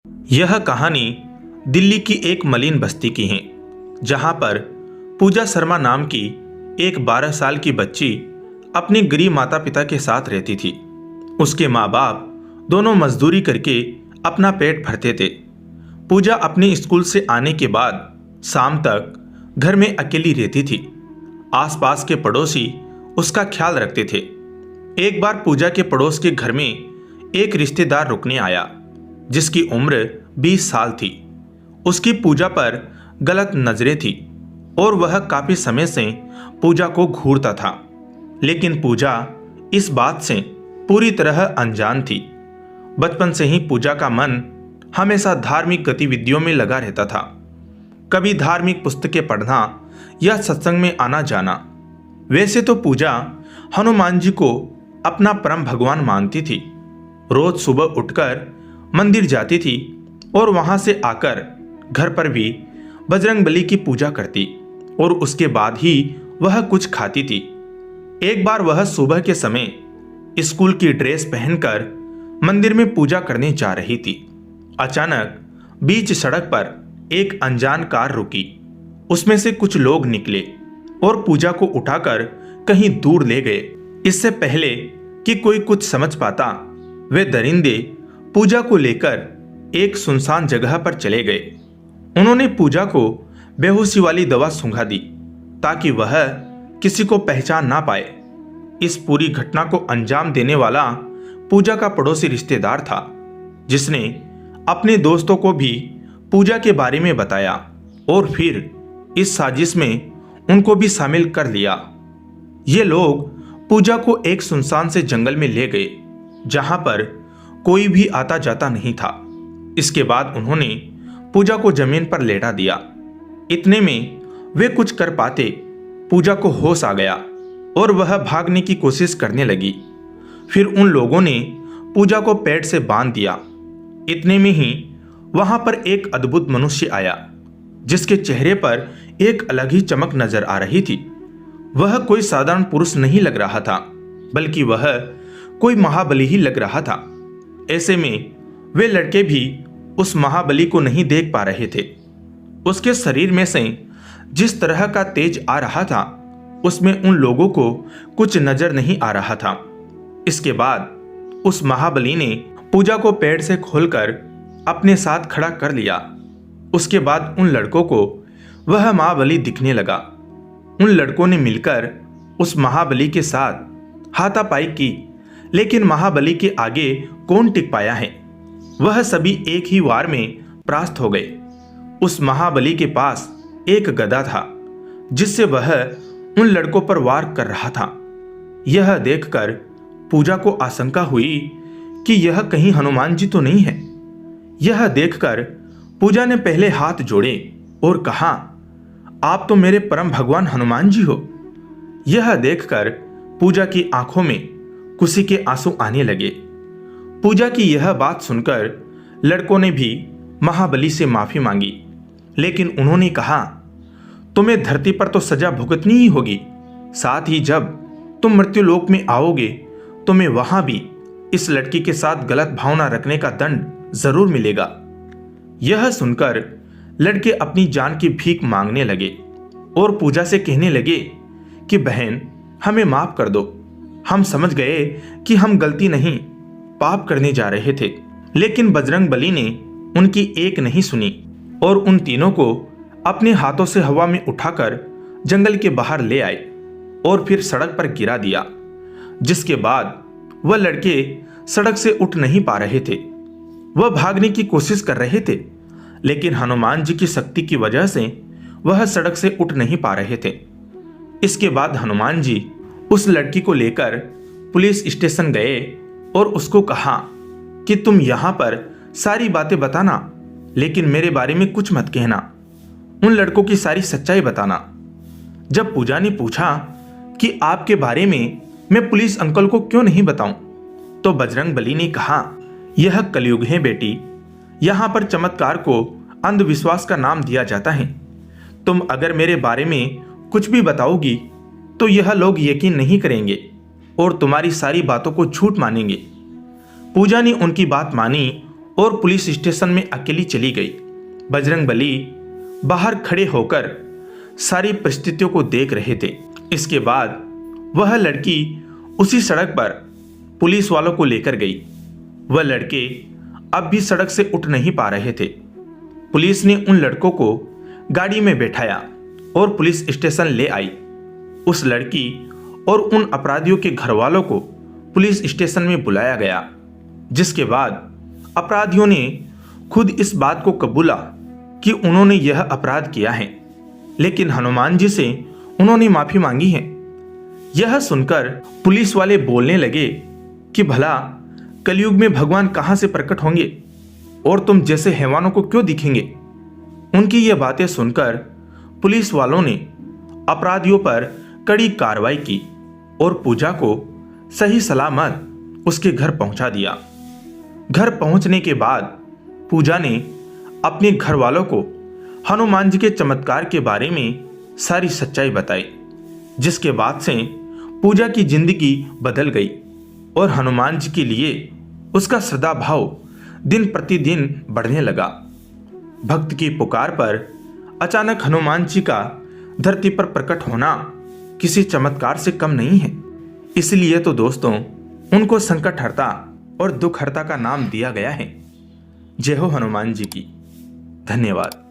यह कहानी दिल्ली की एक मलिन बस्ती की है, जहां पर पूजा शर्मा नाम की एक 12 साल की बच्ची अपने गरीब माता पिता के साथ रहती थी। उसके माँ बाप दोनों मजदूरी करके अपना पेट भरते थे। पूजा अपने स्कूल से आने के बाद शाम तक घर में अकेली रहती थी। आसपास के पड़ोसी उसका ख्याल रखते थे। एक बार पूजा के पड़ोस के घर में एक रिश्तेदार रुकने आया, जिसकी उम्र 20 साल थी। उसकी पूजा पर गलत नजरें थी और वह काफी समय से पूजा को घूरता था, लेकिन पूजा इस बात से पूरी तरह अनजान थी। बचपन से ही पूजा का मन हमेशा धार्मिक गतिविधियों में लगा रहता था। कभी धार्मिक पुस्तकें पढ़ना या सत्संग में आना जाना। वैसे तो पूजा हनुमान जी को अपना परम भगवान मानती थी। रोज सुबह उठकर मंदिर जाती थी और वहां से आकर घर पर भी बजरंगबली की पूजा करती और उसके बाद ही वह कुछ खाती थी। एक बार वह सुबह के समय स्कूल की ड्रेस पहनकर मंदिर में पूजा करने जा रही थी। अचानक बीच सड़क पर एक अनजान कार रुकी। उसमें से कुछ लोग निकले और पूजा को उठाकर कहीं दूर ले गए। इससे पहले कि कोई कुछ समझ पाता, वे दरिंदे पूजा को लेकर एक सुनसान जगह पर चले गए। उन्होंने पूजा को बेहोशी वाली दवा सूंघा दी ताकि वह किसी को पहचान ना पाए। इस पूरी घटना को अंजाम देने वाला पूजा का पड़ोसी रिश्तेदार था, जिसने अपने दोस्तों को भी पूजा के बारे में बताया और फिर इस साजिश में उनको भी शामिल कर लिया। ये लोग पूजा को एक सुनसान से जंगल में ले गए, जहां पर कोई भी आता जाता नहीं था। इसके बाद उन्होंने पूजा को जमीन पर लेटा दिया। इतने में वे कुछ कर पाते, पूजा को होश आ गया और वह भागने की कोशिश करने लगी। फिर उन लोगों ने पूजा को पेड़ से बांध दिया। इतने में ही वहां पर एक अद्भुत मनुष्य आया, जिसके चेहरे पर एक अलग ही चमक नजर आ रही थी। वह कोई साधारण पुरुष नहीं लग रहा था, बल्कि वह कोई महाबली ही लग रहा था। ऐसे में वे लड़के भी उस महाबली को नहीं देख पा रहे थे। उसके शरीर में से जिस तरह का तेज आ रहा था, उसमें उन लोगों को कुछ नजर नहीं आ रहा था। इसके बाद उस महाबली ने पूजा को पेड़ से खोलकर अपने साथ खड़ा कर लिया। उसके बाद उन लड़कों को वह महाबली दिखने लगा। उन लड़कों ने मिलकर उस महाबली के साथ हाथापाई की, लेकिन महाबली के आगे कौन टिक पाया है। वह सभी एक ही वार में परास्त हो गए। उस महाबली के पास एक गदा था, जिससे वह उन लड़कों पर वार कर रहा था। यह देखकर पूजा को आशंका हुई कि यह कहीं हनुमान जी तो नहीं है। यह देखकर पूजा ने पहले हाथ जोड़े और कहा, आप तो मेरे परम भगवान हनुमान जी हो। यह देखकर पूजा की आंखों में खुशी के आंसू आने लगे। पूजा की यह बात सुनकर लड़कों ने भी महाबली से माफी मांगी, लेकिन उन्होंने कहा, तुम्हें धरती पर तो सजा भुगतनी ही होगी, साथ ही जब तुम मृत्युलोक में आओगे तुम्हें वहां भी इस लड़की के साथ गलत भावना रखने का दंड जरूर मिलेगा। यह सुनकर लड़के अपनी जान की भीख मांगने लगे और पूजा से कहने लगे कि बहन, हमें माफ कर दो। हम समझ गए कि हम गलती नहीं, पाप करने जा रहे थे। लेकिन बजरंगबली ने उनकी एक नहीं सुनी और उन तीनों को अपने हाथों से हवा में उठाकर जंगल के बाहर ले आए और फिर सड़क पर गिरा दिया, जिसके बाद वह लड़के सड़क से उठ नहीं पा रहे थे। वह भागने की कोशिश कर रहे थे, लेकिन हनुमान जी की शक्ति की वजह से वह सड़क से उठ नहीं पा रहे थे। इसके बाद हनुमान जी उस लड़की को लेकर पुलिस स्टेशन गए और उसको कहा कि तुम यहां पर सारी बातें बताना, लेकिन मेरे बारे में कुछ मत कहना। उन लड़कों की सारी सच्चाई बताना। जब पूजा ने पूछा कि आपके बारे में मैं पुलिस अंकल को क्यों नहीं बताऊं, तो बजरंगबली ने कहा, यह कलयुग है बेटी। यहां पर चमत्कार को अंधविश्वास का नाम दिया जाता है। तुम अगर मेरे बारे में कुछ भी बताओगी तो यह लोग यकीन नहीं करेंगे और तुम्हारी सारी बातों को झूठ मानेंगे। पूजा ने उनकी बात मानी और पुलिस स्टेशन में अकेली चली गई। बजरंगबली बाहर खड़े होकर सारी परिस्थितियों को देख रहे थे। इसके बाद वह लड़की उसी सड़क पर पुलिस वालों को लेकर गई। वह लड़के अब भी सड़क से उठ नहीं पा रहे थे। पुलिस ने उन लड़कों को गाड़ी में बैठाया और पुलिस स्टेशन ले आई। उस लड़की और उन अपराधियों के घर वालों को पुलिस स्टेशन में बुलाया गया, जिसके बाद अपराधियों ने खुद इस बात को कबूला कि उन्होंने यह अपराध किया है, लेकिन हनुमान जी से उन्होंने माफी मांगी है। यह सुनकर पुलिस वाले बोलने लगे कि भला कलयुग में भगवान कहां से प्रकट होंगे और तुम जैसे हैवानों को क्यों दिखेंगे। उनकी यह बातें सुनकर पुलिस वालों ने अपराधियों पर कड़ी कार्रवाई की और पूजा को सही सलामत उसके घर पहुंचा दिया। घर पहुंचने के बाद पूजा ने अपने घर वालों को हनुमान जी के चमत्कार के बारे में सारी सच्चाई बताई, जिसके बाद से पूजा की जिंदगी बदल गई और हनुमान जी के लिए उसका श्रद्धा भाव दिन प्रतिदिन बढ़ने लगा। भक्त की पुकार पर अचानक हनुमान जी का धरती पर प्रकट होना किसी चमत्कार से कम नहीं है। इसलिए तो दोस्तों उनको संकटहर्ता और दुखहर्ता का नाम दिया गया है। जय हो हनुमान जी की। धन्यवाद।